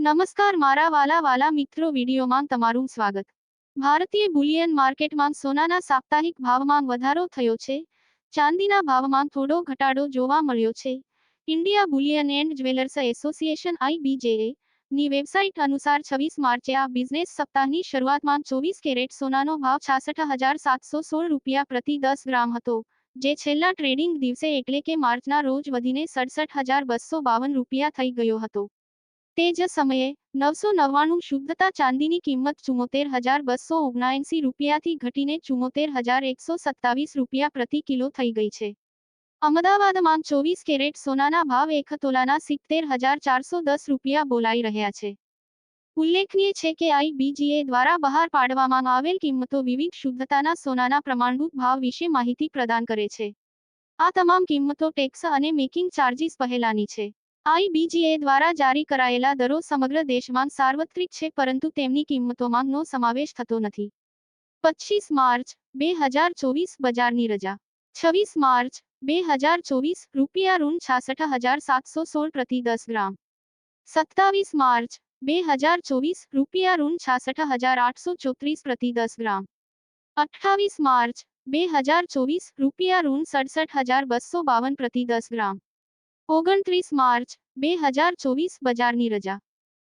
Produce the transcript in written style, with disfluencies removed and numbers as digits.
નમસ્કાર મારા વાલા મિત્રો, વિડીયોમાં તમારું સ્વાગત। ભારતીય બુલિયન માર્કેટમાં સોનાના સાપ્તાહિક ભાવમાં વધારો થયો છે। ચાંદીના ભાવમાં થોડો ઘટાડો જોવા મળ્યો છે। India Boolean and jewellers association (IBJA) ની વેબસાઇટ અનુસાર 26 માર્ચે આ બિઝનેસ સપ્તાહની શરૂઆતમાં 24 કેરેટ સોનાનો ભાવ 66,716 રૂપિયા પ્રતિ 10 ગ્રામ હતો, જે છેલ્લા ટ્રેડિંગ દિવસે એટલે કે માર્ચના રોજ વધીને 67,252 રૂપિયા થઈ ગયો હતો। તે જ સમયે 999 શુદ્ધતા ચાંદીની કિંમત 74,279 રૂપિયાથી ઘટીને 74,127 રૂપિયા પ્રતિ કિલો થઈ ગઈ છે। અમદાવાદમાં 24 કેરેટ સોનાના ભાવ 1 તોલાના 70,410 રૂપિયા બોલાઈ રહ્યા છે। ઉલ્લેખનીય છે કે IBJA દ્વારા બહાર પાડવામાં આવેલ કિંમતો વિવિધ શુદ્ધતાના સોનાના પ્રમાણભૂત ભાવ વિશે માહિતી પ્રદાન કરે છે। આ તમામ કિંમતો ટેક્સ અને મેકિંગ ચાર્જીસ પહેલાની છે। IBJA દ્વારા જારી કરાયેલા દરો સમગ્ર દેશમાં સાર્વત્રિક છે, પરંતુ તેમની કિંમતોમાં નો સમાવેશ થતો નથી। 25 માર્ચ 2024 બજારની રજા। 26 માર્ચ 2024 રૂપિયા ઋણ 66,716 પ્રતિ 10 ગ્રામ। 27 માર્ચ 2024 રૂપિયા ઋણ 66,834 પ્રતિ 10 ગ્રામ। 28 માર્ચ 2024 રૂપિયા ઋણ 67,252 પ્રતિ 10 ગ્રામ। 29 માર્ચ 2024 બજારની રજા।